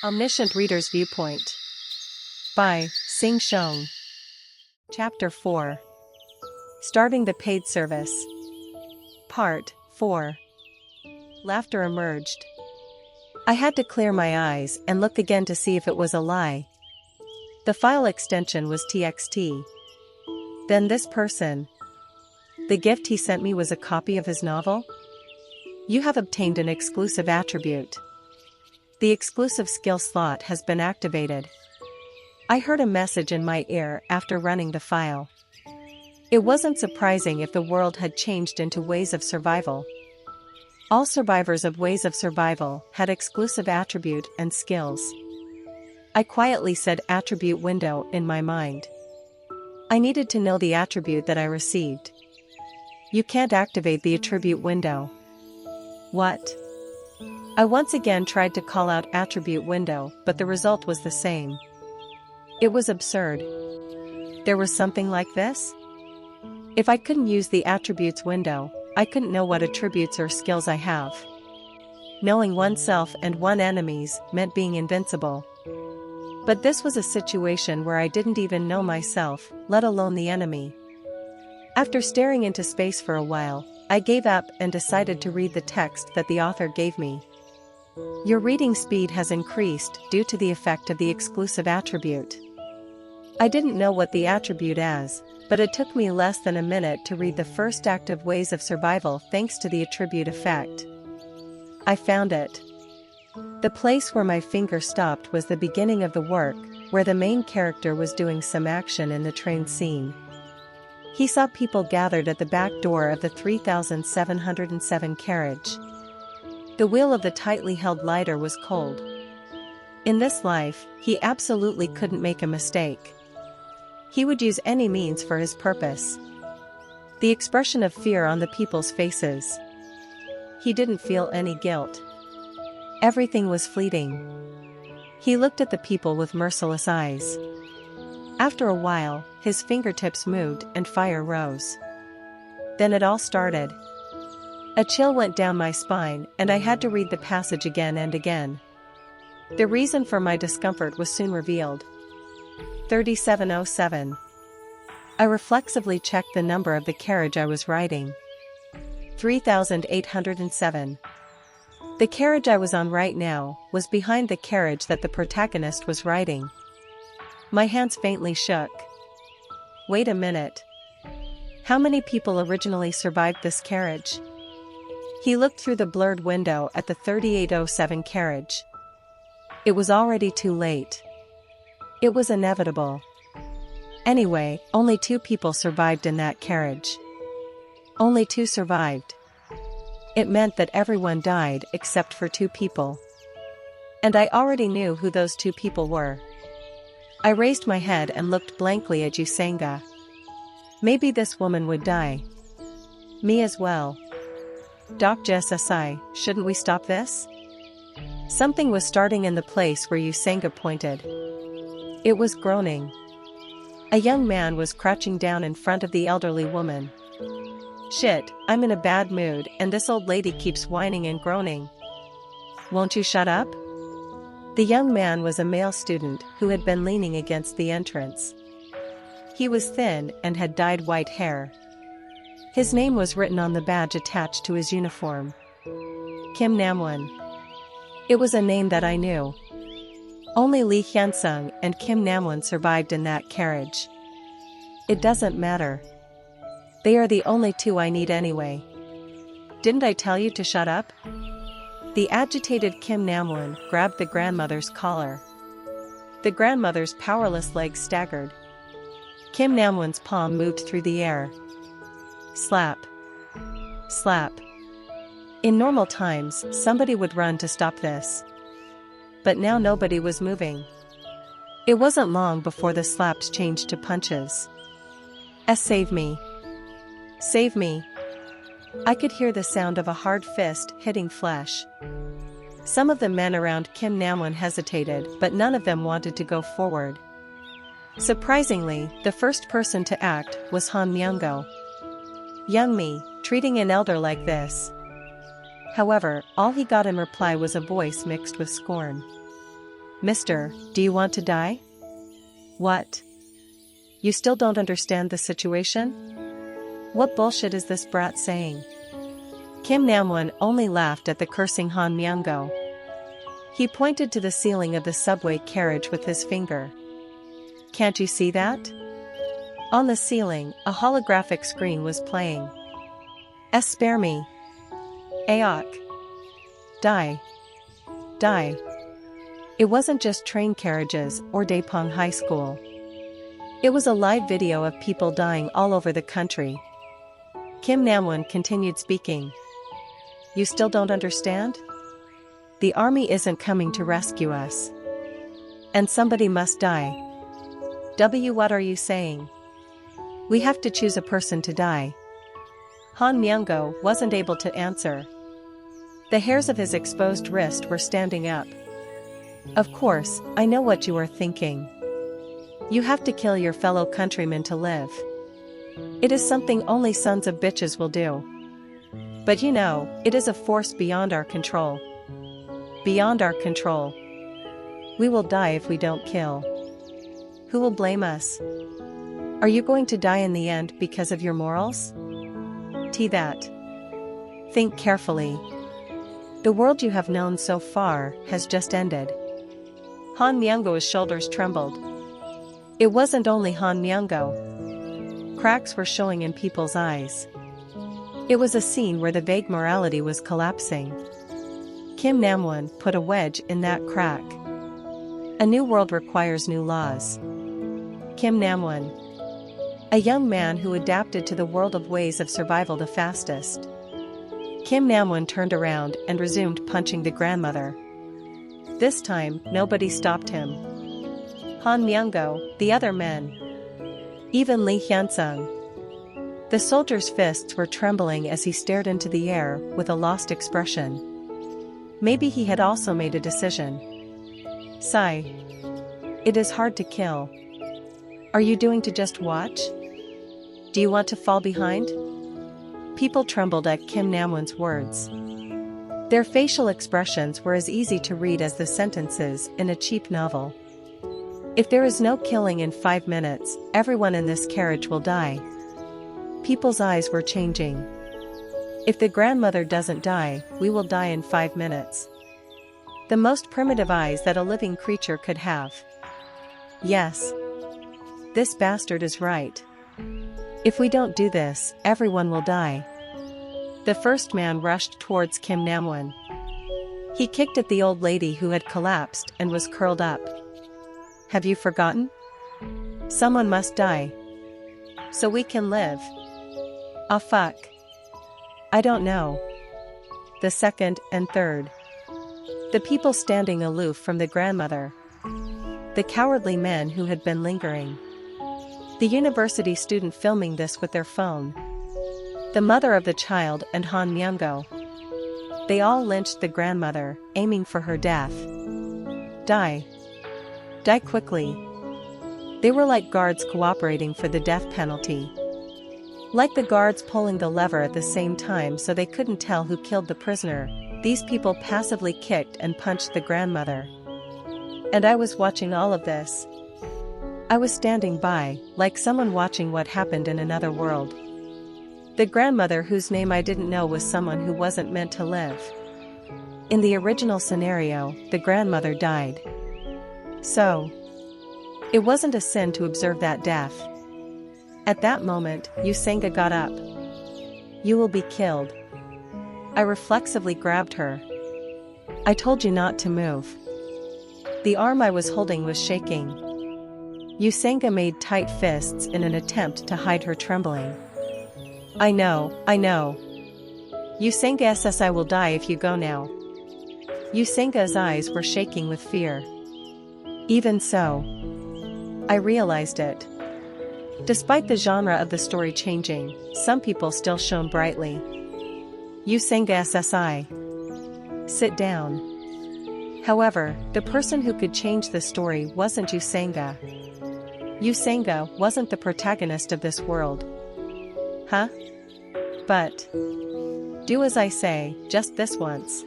Omniscient Reader's Viewpoint by Sing Shong. Chapter 4. Starting the Paid Service. Part 4. Laughter emerged. I had to clear my eyes and look again to see if it was a lie. The file extension was txt. Then this person. The gift he sent me was a copy of his novel? You have obtained an exclusive attribute. The exclusive skill slot has been activated. I heard a message in my ear after running the file. It wasn't surprising if the world had changed into Ways of Survival. All survivors of Ways of Survival had exclusive attribute and skills. I quietly said attribute window in my mind. I needed to know the attribute that I received. You can't activate the attribute window. What? I once again tried to call out attribute window, but the result was the same. It was absurd. There was something like this? If I couldn't use the attributes window, I couldn't know what attributes or skills I have. Knowing oneself and one's enemies meant being invincible. But this was a situation where I didn't even know myself, let alone the enemy. After staring into space for a while, I gave up and decided to read the text that the author gave me. Your reading speed has increased due to the effect of the exclusive attribute. I didn't know what the attribute is, but it took me less than a minute to read the first act of Ways of Survival thanks to the attribute effect. I found it. The place where my finger stopped was the beginning of the work, where the main character was doing some action in the train scene. He saw people gathered at the back door of the 3707 carriage. The wheel of the tightly held lighter was cold. In this life, he absolutely couldn't make a mistake. He would use any means for his purpose. The expression of fear on the people's faces. He didn't feel any guilt. Everything was fleeting. He looked at the people with merciless eyes. After a while, his fingertips moved and fire rose. Then it all started. A chill went down my spine and I had to read the passage again and again. The reason for my discomfort was soon revealed. 3707. I reflexively checked the number of the carriage I was riding. 3807. The carriage I was on right now was behind the carriage that the protagonist was riding. My hands faintly shook. Wait a minute. How many people originally survived this carriage? He looked through the blurred window at the 3807 carriage. It was already too late. It was inevitable. Anyway, only 2 people survived in that carriage. Only 2 survived. It meant that everyone died except for 2 people. And I already knew who those 2 people were. I raised my head and looked blankly at Yusanga. Maybe this woman would die. Me as well. Doc Jessasai, shouldn't we stop this? Something was starting in the place where Yusanga pointed. It was groaning. A young man was crouching down in front of the elderly woman. Shit, I'm in a bad mood and this old lady keeps whining and groaning. Won't you shut up? The young man was a male student who had been leaning against the entrance. He was thin and had dyed white hair. His name was written on the badge attached to his uniform. Kim Namwon. It was a name that I knew. Only Lee Hyunsung and Kim Namwon survived in that carriage. It doesn't matter. They are the only 2 I need anyway. Didn't I tell you to shut up? The agitated Kim Namwon grabbed the grandmother's collar. The grandmother's powerless legs staggered. Kim Namwon's palm moved through the air. Slap. Slap. In normal times, somebody would run to stop this. But now nobody was moving. It wasn't long before the slaps changed to punches. Save me. Save me. I could hear the sound of a hard fist hitting flesh. Some of the men around Kim Namwon hesitated, but none of them wanted to go forward. Surprisingly, the first person to act was Han Myungo. Young me, treating an elder like this. However, all he got in reply was a voice mixed with scorn. Mister, do you want to die? What? You still don't understand the situation? What bullshit is this brat saying? Kim Namwon only laughed at the cursing Han Myung-go. He pointed to the ceiling of the subway carriage with his finger. Can't you see that? On the ceiling, a holographic screen was playing. Spare me. Aok. Die. Die. It wasn't just train carriages or Daepong High School. It was a live video of people dying all over the country. Kim Namwon continued speaking. You still don't understand? The army isn't coming to rescue us. And somebody must die. What are you saying? We have to choose a person to die. Han Myung-go wasn't able to answer. The hairs of his exposed wrist were standing up. Of course, I know what you are thinking. You have to kill your fellow countrymen to live. It is something only sons of bitches will do. But you know, it is a force beyond our control. Beyond our control. We will die if we don't kill. Who will blame us? Are you going to die in the end because of your morals? That. Think carefully. The world you have known so far has just ended. Han Myung-go's shoulders trembled. It wasn't only Han Myung-go. Cracks were showing in people's eyes. It was a scene where the vague morality was collapsing. Kim Namwon put a wedge in that crack. A new world requires new laws. Kim Namwon. A young man who adapted to the world of ways of survival the fastest. Kim Namwon turned around and resumed punching the grandmother. This time, nobody stopped him. Han Myung-go, the other men. Even Lee Hyun-sung. The soldier's fists were trembling as he stared into the air with a lost expression. Maybe he had also made a decision. Sigh. It is hard to kill. Are you doing to just watch? Do you want to fall behind? People trembled at Kim Namwon's words. Their facial expressions were as easy to read as the sentences in a cheap novel. If there is no killing in 5 minutes, everyone in this carriage will die. People's eyes were changing. If the grandmother doesn't die, we will die in 5 minutes. The most primitive eyes that a living creature could have. Yes. This bastard is right. If we don't do this, everyone will die. The first man rushed towards Kim Namwon. He kicked at the old lady who had collapsed and was curled up. Have you forgotten? Someone must die. So we can live. Ah fuck. I don't know. The second and third. The people standing aloof from the grandmother. The cowardly men who had been lingering. The university student filming this with their phone. The mother of the child and Han Myung-go. They all lynched the grandmother, aiming for her death. Die. Die quickly. They were like guards cooperating for the death penalty. Like the guards pulling the lever at the same time so they couldn't tell who killed the prisoner, these people passively kicked and punched the grandmother. And I was watching all of this. I was standing by, like someone watching what happened in another world. The grandmother whose name I didn't know was someone who wasn't meant to live. In the original scenario, the grandmother died. So, it wasn't a sin to observe that death. At that moment, Yusenga got up. You will be killed. I reflexively grabbed her. I told you not to move. The arm I was holding was shaking. Yusenga made tight fists in an attempt to hide her trembling. I know. Yusenga says I will die if you go now. Yusenga's eyes were shaking with fear. Even so, I realized it. Despite the genre of the story changing, some people still shone brightly. Yusenga SSI. Sit down. However, the person who could change the story wasn't Yusenga. Yusenga wasn't the protagonist of this world. Huh? But do as I say, just this once.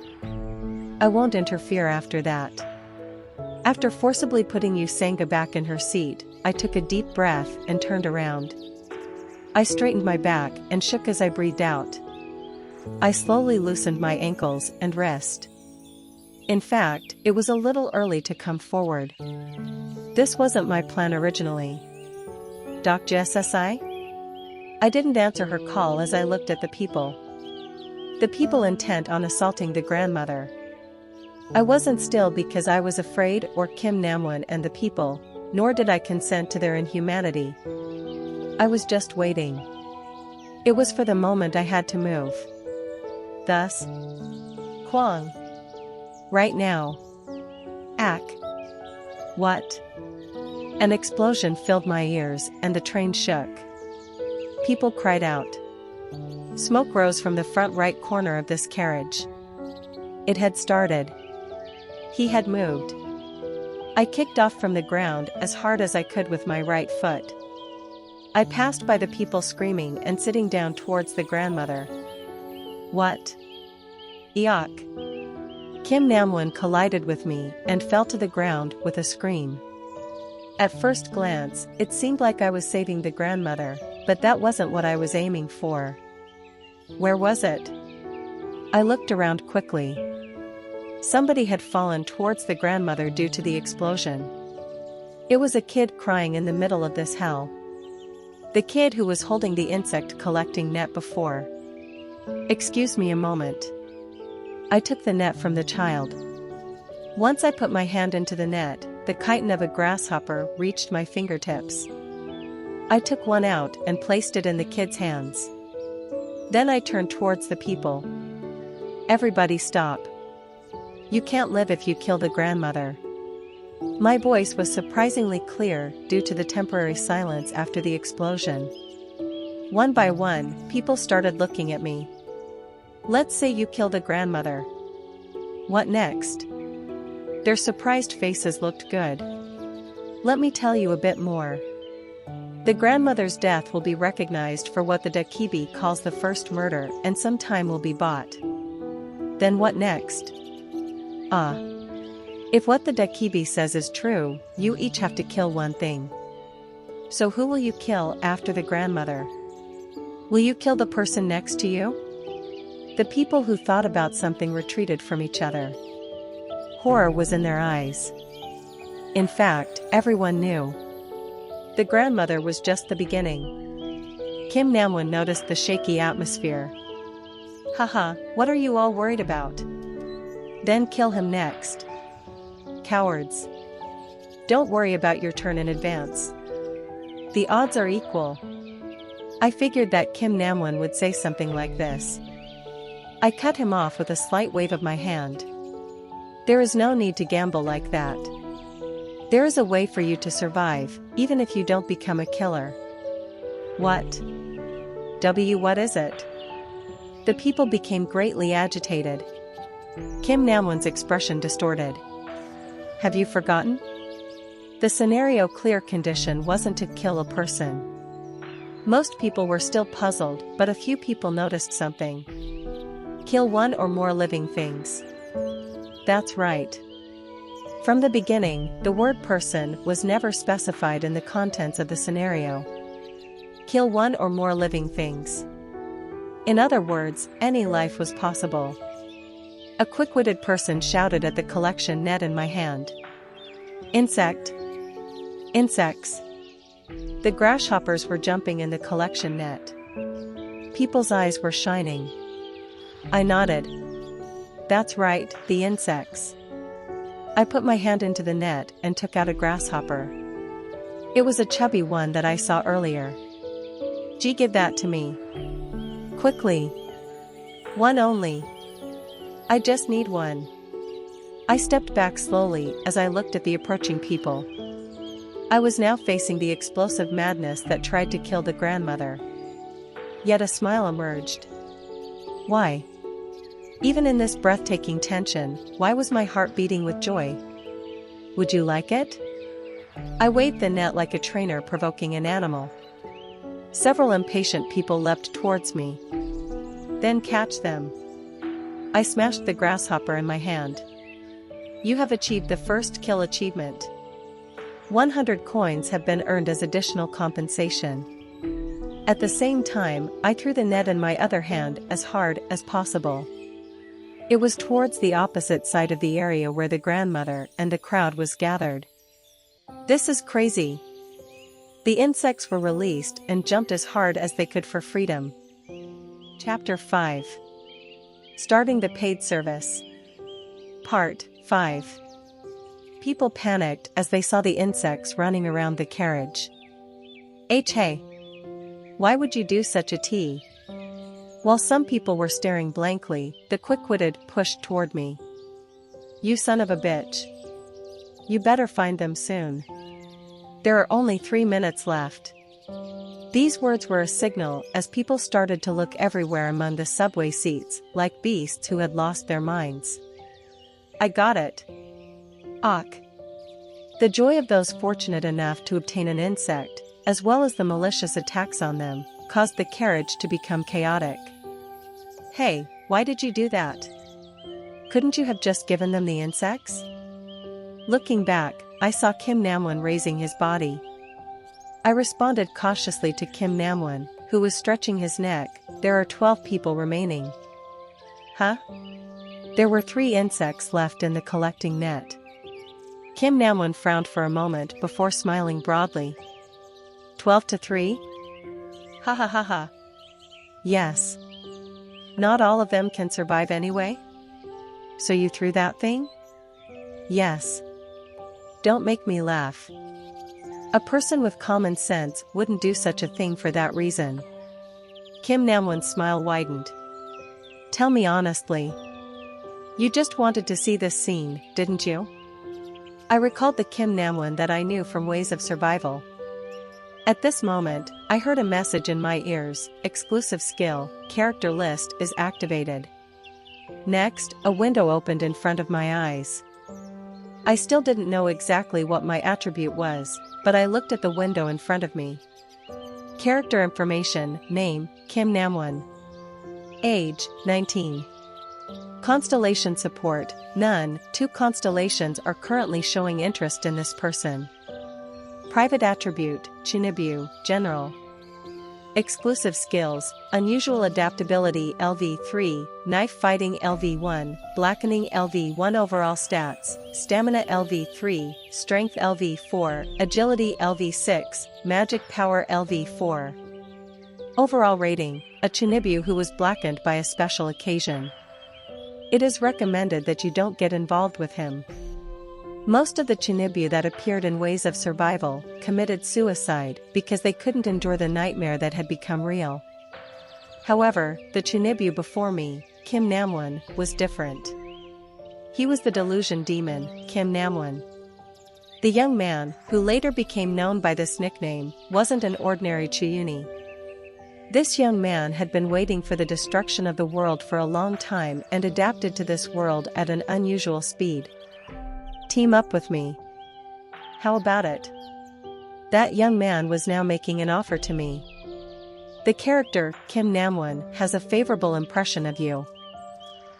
I won't interfere after that. After forcibly putting Usanga back in her seat, I took a deep breath and turned around. I straightened my back and shook as I breathed out. I slowly loosened my ankles and wrist. In fact, it was a little early to come forward. This wasn't my plan originally. Doc JSSI? I didn't answer her call as I looked at the people. The people intent on assaulting the grandmother. I wasn't still because I was afraid or Kim Namwon and the people, nor did I consent to their inhumanity. I was just waiting. It was for the moment I had to move. Thus, Kwang. Right now. Ack. What? An explosion filled my ears and the train shook. People cried out. Smoke rose from the front right corner of this carriage. It had started. He had moved. I kicked off from the ground as hard as I could with my right foot. I passed by the people screaming and sitting down towards the grandmother. What? Eok. Kim Namwon collided with me and fell to the ground with a scream. At first glance, it seemed like I was saving the grandmother, but that wasn't what I was aiming for. Where was it? I looked around quickly. Somebody had fallen towards the grandmother due to the explosion. It was a kid crying in the middle of this hell. The kid who was holding the insect collecting net before. Excuse me a moment. I took the net from the child. Once I put my hand into the net, the chitin of a grasshopper reached my fingertips. I took one out and placed it in the kid's hands. Then I turned towards the people. Everybody stop. You can't live if you kill the grandmother. My voice was surprisingly clear due to the temporary silence after the explosion. One by one, people started looking at me. Let's say you kill the grandmother. What next? Their surprised faces looked good. Let me tell you a bit more. The grandmother's death will be recognized for what the Dakibi calls the first murder and some time will be bought. Then what next? If what the Dakibi says is true, you each have to kill one thing. So who will you kill after the grandmother? Will you kill the person next to you? The people who thought about something retreated from each other. Horror was in their eyes. In fact, everyone knew. The grandmother was just the beginning. Kim Namwon noticed the shaky atmosphere. Haha, what are you all worried about? Then kill him next. Cowards. Don't worry about your turn in advance. The odds are equal. I figured that Kim Namwon would say something like this. I cut him off with a slight wave of my hand. There is no need to gamble like that. There is a way for you to survive, even if you don't become a killer. What? What is it? The people became greatly agitated. Kim Namwon's expression distorted. Have you forgotten? The scenario clear condition wasn't to kill a person. Most people were still puzzled, but a few people noticed something. Kill one or more living things. That's right. From the beginning, the word person was never specified in the contents of the scenario. Kill one or more living things. In other words, any life was possible. A quick-witted person shouted at the collection net in my hand. Insect. Insects. The grasshoppers were jumping in the collection net. People's eyes were shining. I nodded. That's right, the insects. I put my hand into the net and took out a grasshopper. It was a chubby one that I saw earlier. G, give that to me. Quickly. One only. I just need one. I stepped back slowly as I looked at the approaching people. I was now facing the explosive madness that tried to kill the grandmother. Yet a smile emerged. Why? Even in this breathtaking tension, why was my heart beating with joy? Would you like it? I waved the net like a trainer provoking an animal. Several impatient people leapt towards me. Then catch them. I smashed the grasshopper in my hand. You have achieved the first kill achievement. 100 coins have been earned as additional compensation. At the same time, I threw the net in my other hand as hard as possible. It was towards the opposite side of the area where the grandmother and the crowd was gathered. This is crazy. The insects were released and jumped as hard as they could for freedom. Chapter 5. Starting the paid service. Part 5. People panicked as they saw the insects running around the carriage. Hey. Why would you do such a tea? While some people were staring blankly, the quick-witted pushed toward me. You son of a bitch. You better find them soon. There are only 3 minutes left. These words were a signal as people started to look everywhere among the subway seats, like beasts who had lost their minds. I got it. Awk. The joy of those fortunate enough to obtain an insect, as well as the malicious attacks on them, caused the carriage to become chaotic. Hey, why did you do that? Couldn't you have just given them the insects? Looking back, I saw Kim Namwon raising his body. I responded cautiously to Kim Namwon, who was stretching his neck. There are 12 people remaining. Huh? There were 3 insects left in the collecting net. Kim Namwon frowned for a moment before smiling broadly. 12 to 3? Ha ha ha ha. Yes. Not all of them can survive anyway? So you threw that thing? Yes. Don't make me laugh. A person with common sense wouldn't do such a thing for that reason. Kim Namwon's smile widened. Tell me honestly. You just wanted to see this scene, didn't you? I recalled the Kim Namwon that I knew from Ways of Survival. At this moment, I heard a message in my ears. Exclusive skill, character list is activated. Next, a window opened in front of my eyes. I still didn't know exactly what my attribute was, but I looked at the window in front of me. Character information, name, Kim Namwon. Age, 19. Constellation support, none. 2 constellations are currently showing interest in this person. Private attribute, Chunibyu, general. Exclusive skills, unusual adaptability LV3, knife fighting LV1, blackening LV1 overall stats, stamina LV3, strength LV4, agility LV6, magic power LV4. Overall rating, a Chunibyu who was blackened by a special occasion. It is recommended that you don't get involved with him. Most of the Chunibyu that appeared in Ways of Survival committed suicide because they couldn't endure the nightmare that had become real. However, the Chunibyu before me, Kim Namwon, was different. He was the delusion demon, Kim Namwon. The young man, who later became known by this nickname, wasn't an ordinary Chuyuni. This young man had been waiting for the destruction of the world for a long time and adapted to this world at an unusual speed. Team up with me. How about it? That young man was now making an offer to me. The character, Kim Namwon, has a favorable impression of you.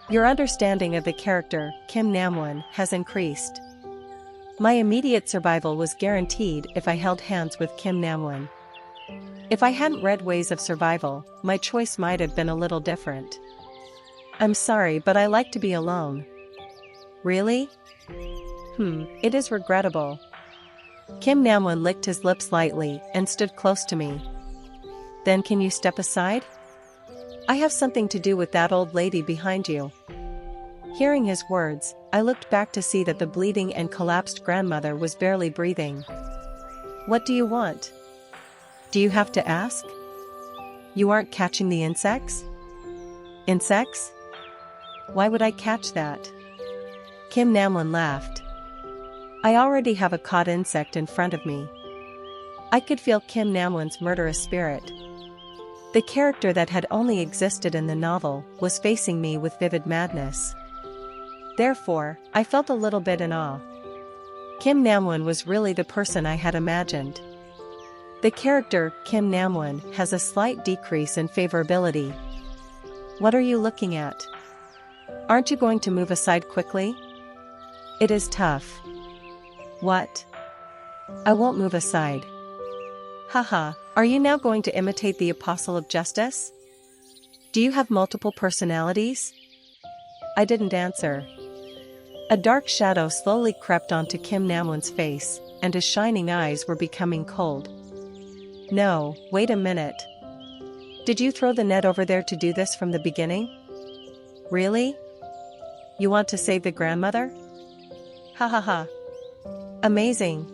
Your understanding of the character, Kim Namwon, has increased. My immediate survival was guaranteed if I held hands with Kim Namwon. If I hadn't read Ways of Survival, my choice might have been a little different. I'm sorry, but I like to be alone. Really? It is regrettable. Kim Namwon licked his lips lightly and stood close to me. Then can you step aside? I have something to do with that old lady behind you. Hearing his words, I looked back to see that the bleeding and collapsed grandmother was barely breathing. What do you want? Do you have to ask? You aren't catching the insects? Insects? Why would I catch that? Kim Namwon laughed. I already have a caught insect in front of me. I could feel Kim Namwon's murderous spirit. The character that had only existed in the novel was facing me with vivid madness. Therefore, I felt a little bit in awe. Kim Namwon was really the person I had imagined. The character, Kim Namwon, has a slight decrease in favorability. What are you looking at? Aren't you going to move aside quickly? It is tough. What? I won't move aside. Haha, are you now going to imitate the Apostle of Justice? Do you have multiple personalities? I didn't answer. A dark shadow slowly crept onto Kim Namwon's face, and his shining eyes were becoming cold. No, wait a minute. Did you throw the net over there to do this from the beginning? Really? You want to save the grandmother? Ha ha ha. Amazing.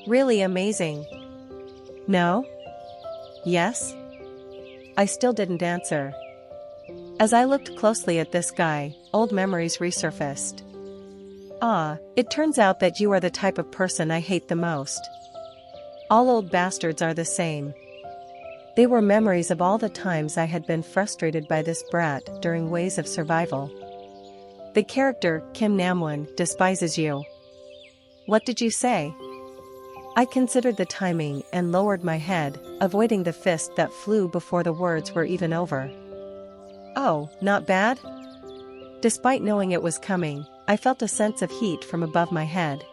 Really amazing. No? Yes? I still didn't answer. As I looked closely at this guy, old memories resurfaced. Ah, it turns out that you are the type of person I hate the most. All old bastards are the same. They were memories of all the times I had been frustrated by this brat during ways of survival. The character, Kim Namwon, despises you. What did you say? I considered the timing and lowered my head, avoiding the fist that flew before the words were even over. Oh, not bad? Despite knowing it was coming, I felt a sense of heat from above my head.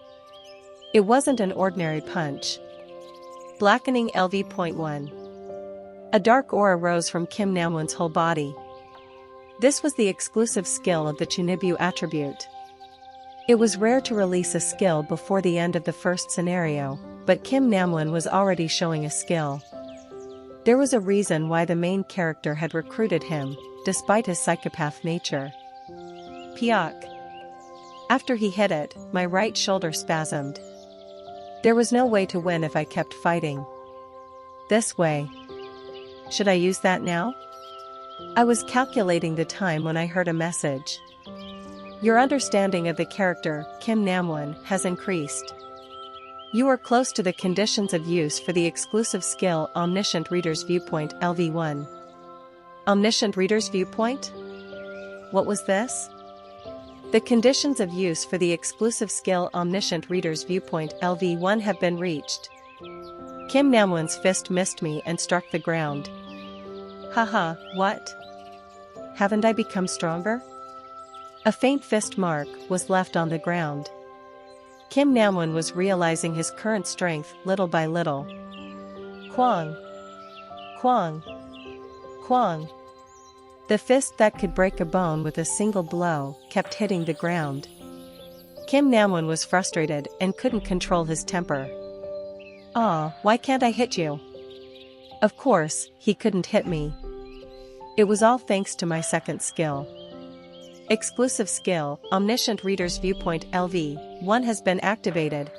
It wasn't an ordinary punch. Blackening LV.1. A dark aura rose from Kim Namwon's whole body. This was the exclusive skill of the Chunibyu attribute. It was rare to release a skill before the end of the first scenario, but Kim Namwon was already showing a skill. There was a reason why the main character had recruited him, despite his psychopath nature. Pyok. After he hit it, my right shoulder spasmed. There was no way to win if I kept fighting. This way. Should I use that now? I was calculating the time when I heard a message. Your understanding of the character, Kim Namwon, has increased. You are close to the conditions of use for the exclusive skill Omniscient Reader's Viewpoint LV1. Omniscient Reader's Viewpoint? What was this? The conditions of use for the exclusive skill Omniscient Reader's Viewpoint LV1 have been reached. Kim Namwon's fist missed me and struck the ground. Haha, what? Haven't I become stronger? A faint fist mark was left on the ground. Kim Namwon was realizing his current strength little by little. Kwang! Kwang! Kwang! The fist that could break a bone with a single blow kept hitting the ground. Kim Namwon was frustrated and couldn't control his temper. Aw, why can't I hit you? Of course, he couldn't hit me. It was all thanks to my second skill. Exclusive skill, Omniscient Reader's Viewpoint LV1 has been activated.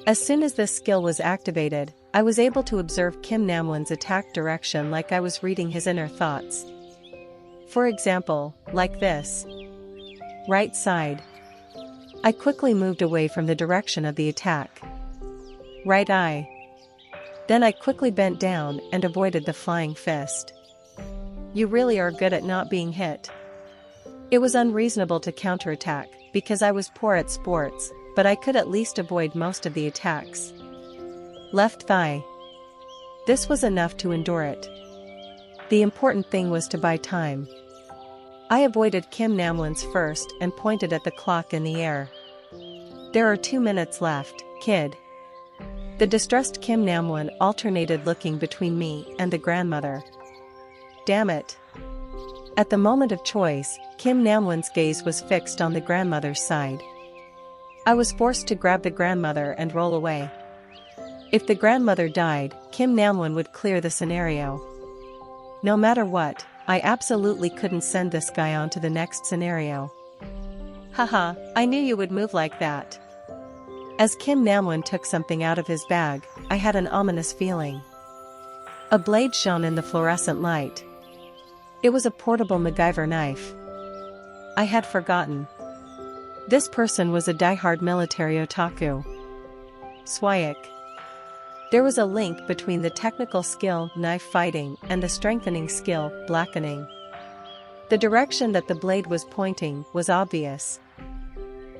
As soon as this skill was activated, I was able to observe Kim Namwon's attack direction like I was reading his inner thoughts. For example, like this. Right side. I quickly moved away from the direction of the attack. Right eye. Then I quickly bent down and avoided the flying fist. You really are good at not being hit. It was unreasonable to counterattack, because I was poor at sports, but I could at least avoid most of the attacks. Left thigh. This was enough to endure it. The important thing was to buy time. I avoided Kim Namwon's first and pointed at the clock in the air. There are 2 minutes left, kid. The distressed Kim Namwon alternated looking between me and the grandmother. Damn it. At the moment of choice, Kim Namwon's gaze was fixed on the grandmother's side. I was forced to grab the grandmother and roll away. If the grandmother died, Kim Namwon would clear the scenario. No matter what, I absolutely couldn't send this guy on to the next scenario. Haha, I knew you would move like that. As Kim Namwon took something out of his bag, I had an ominous feeling. A blade shone in the fluorescent light. It was a portable MacGyver knife. I had forgotten. This person was a die-hard military otaku. Swayik. There was a link between the technical skill knife fighting and the strengthening skill blackening. The direction that the blade was pointing was obvious.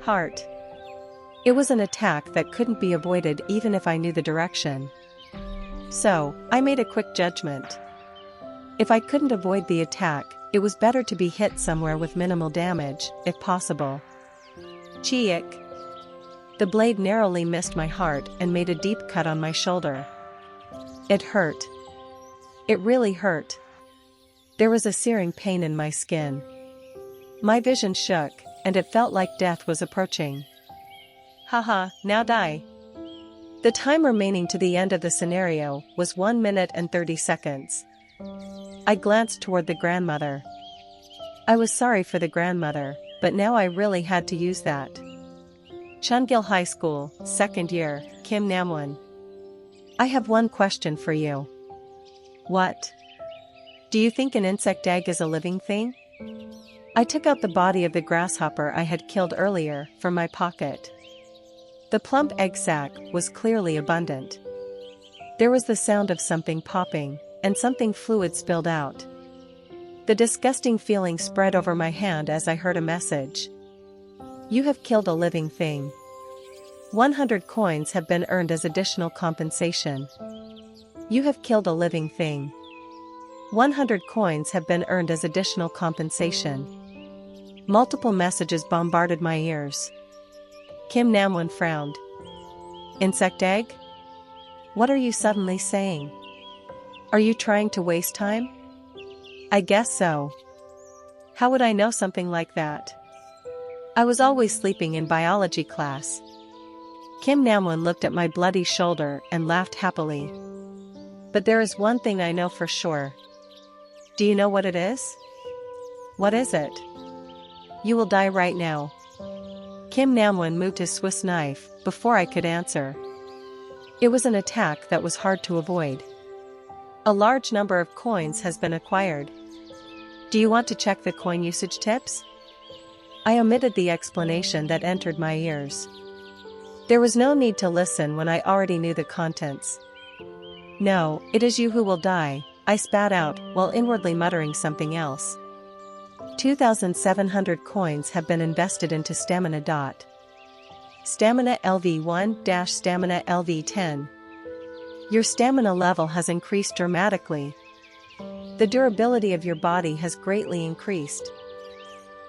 Heart. It was an attack that couldn't be avoided even if I knew the direction. So, I made a quick judgment. If I couldn't avoid the attack, it was better to be hit somewhere with minimal damage, if possible. Cheek. The blade narrowly missed my heart and made a deep cut on my shoulder. It hurt. It really hurt. There was a searing pain in my skin. My vision shook, and it felt like death was approaching. Haha, now die. The time remaining to the end of the scenario was 1 minute and 30 seconds. I glanced toward the grandmother. I was sorry for the grandmother, but now I really had to use that. Chungil High School, 2nd year, Kim Namwon. I have one question for you. What? Do you think an insect egg is a living thing? I took out the body of the grasshopper I had killed earlier from my pocket. The plump egg sac was clearly abundant. There was the sound of something popping, and something fluid spilled out. The disgusting feeling spread over my hand as I heard a message. You have killed a living thing. 100 coins have been earned as additional compensation. You have killed a living thing. 100 coins have been earned as additional compensation. Multiple messages bombarded my ears. Kim Namwon frowned. Insect egg? What are you suddenly saying? Are you trying to waste time? I guess so. How would I know something like that? I was always sleeping in biology class. Kim Namwon looked at my bloody shoulder and laughed happily. But there is one thing I know for sure. Do you know what it is? What is it? You will die right now. Kim Namwon moved his Swiss knife before I could answer. It was an attack that was hard to avoid. A large number of coins has been acquired. Do you want to check the coin usage tips? I omitted the explanation that entered my ears. There was no need to listen when I already knew the contents. No, it is you who will die, I spat out while inwardly muttering something else. 2,700 coins have been invested into stamina. Stamina LV1 - Stamina LV10. Your stamina level has increased dramatically. The durability of your body has greatly increased.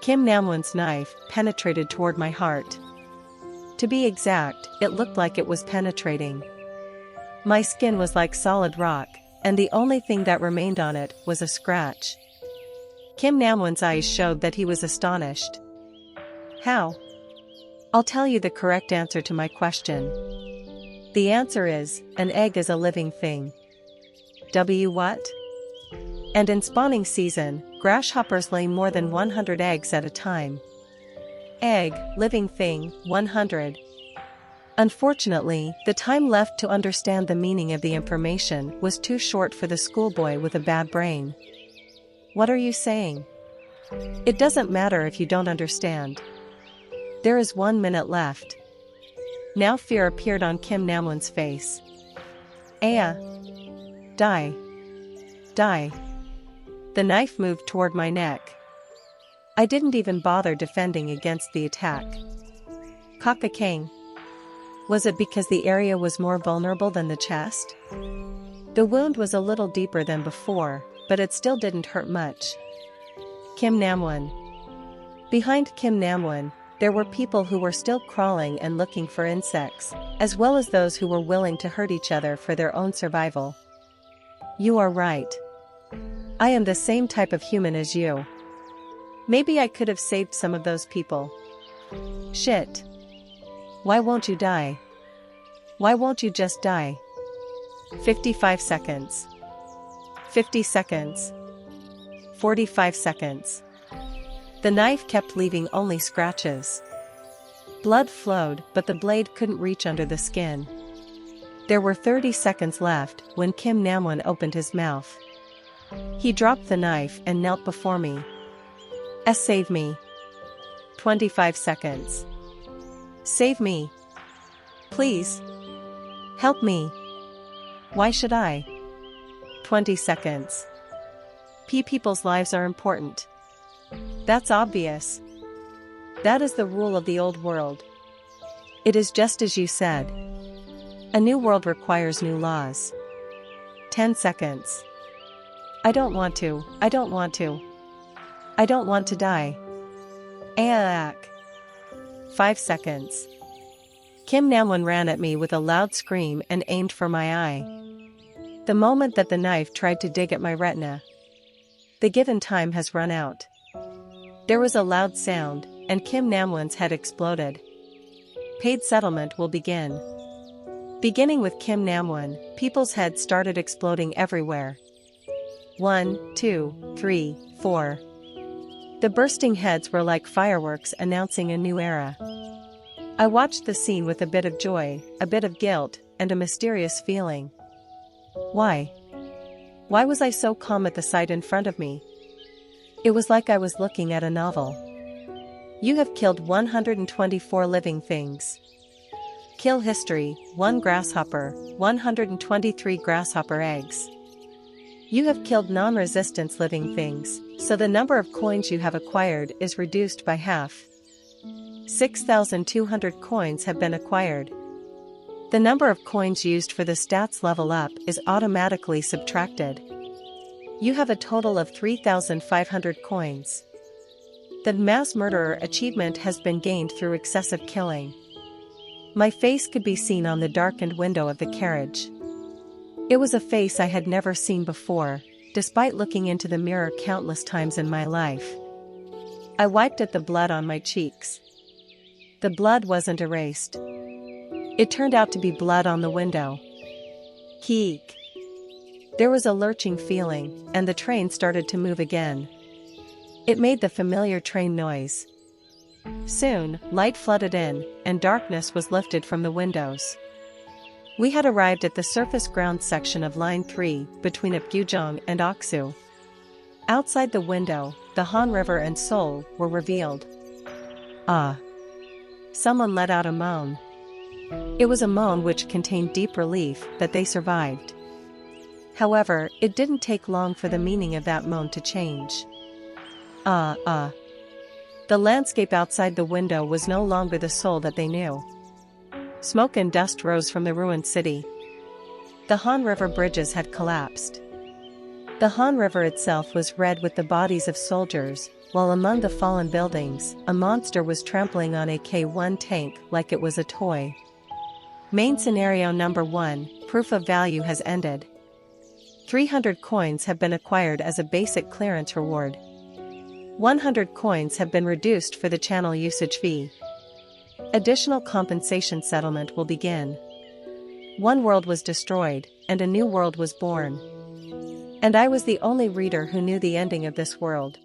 Kim Namwon's knife penetrated toward my heart. To be exact, it looked like it was penetrating. My skin was like solid rock, and the only thing that remained on it was a scratch. Kim Namwon's eyes showed that he was astonished. How? I'll tell you the correct answer to my question. The answer is, an egg is a living thing. What? And in spawning season, grasshoppers lay more than 100 eggs at a time. Egg, living thing, 100. Unfortunately, the time left to understand the meaning of the information was too short for the schoolboy with a bad brain. What are you saying? It doesn't matter if you don't understand. There is 1 minute left. Now fear appeared on Kim Namwon's face. Aya! Die! Die! The knife moved toward my neck. I didn't even bother defending against the attack. Kakakang. Was it because the area was more vulnerable than the chest? The wound was a little deeper than before, but it still didn't hurt much. Kim Namwon. Behind Kim Namwon, there were people who were still crawling and looking for insects, as well as those who were willing to hurt each other for their own survival. You are right. I am the same type of human as you. Maybe I could have saved some of those people. Shit. Why won't you die? Why won't you just die? 55 seconds. 50 seconds. 45 seconds. The knife kept leaving only scratches. Blood flowed, but the blade couldn't reach under the skin. There were 30 seconds left when Kim Namwon opened his mouth. He dropped the knife and knelt before me. Save me. 25 seconds. Save me. Please. Help me. Why should I? 20 seconds. People's lives are important. That's obvious. That is the rule of the old world. It is just as you said. A new world requires new laws. 10 seconds. I don't want to. I don't want to. I don't want to die. Aaak. 5 seconds. Kim Namwon ran at me with a loud scream and aimed for my eye. The moment that the knife tried to dig at my retina. The given time has run out. There was a loud sound, and Kim Namwon's head exploded. Paid settlement will begin. Beginning with Kim Namwon, people's heads started exploding everywhere. 1, 2, 3, 4. The bursting heads were like fireworks announcing a new era. I watched the scene with a bit of joy, a bit of guilt, and a mysterious feeling. Why? Why was I so calm at the sight in front of me? It was like I was looking at a novel. You have killed 124 living things. Kill history, 1 grasshopper, 123 grasshopper eggs. You have killed non-resistance living things, so the number of coins you have acquired is reduced by half. 6,200 coins have been acquired. The number of coins used for the stats level up is automatically subtracted. You have a total of 3,500 coins. The mass murderer achievement has been gained through excessive killing. My face could be seen on the darkened window of the carriage. It was a face I had never seen before, despite looking into the mirror countless times in my life. I wiped at the blood on my cheeks. The blood wasn't erased. It turned out to be blood on the window. Heek. There was a lurching feeling, and the train started to move again. It made the familiar train noise. Soon, light flooded in, and darkness was lifted from the windows. We had arrived at the surface ground section of Line 3, between Apgujeong and Oksu. Outside the window, the Han River and Seoul were revealed. Ah! Someone let out a moan. It was a moan which contained deep relief that they survived. However, it didn't take long for the meaning of that moan to change. The landscape outside the window was no longer the Seoul that they knew. Smoke and dust rose from the ruined city. The Han River bridges had collapsed. The Han River itself was red with the bodies of soldiers, while among the fallen buildings, a monster was trampling on a K-1 tank like it was a toy. Main scenario number 1, proof of value has ended. 300 coins have been acquired as a basic clearance reward. 100 coins have been reduced for the channel usage fee. Additional compensation settlement will begin. One world was destroyed, and a new world was born. And I was the only reader who knew the ending of this world.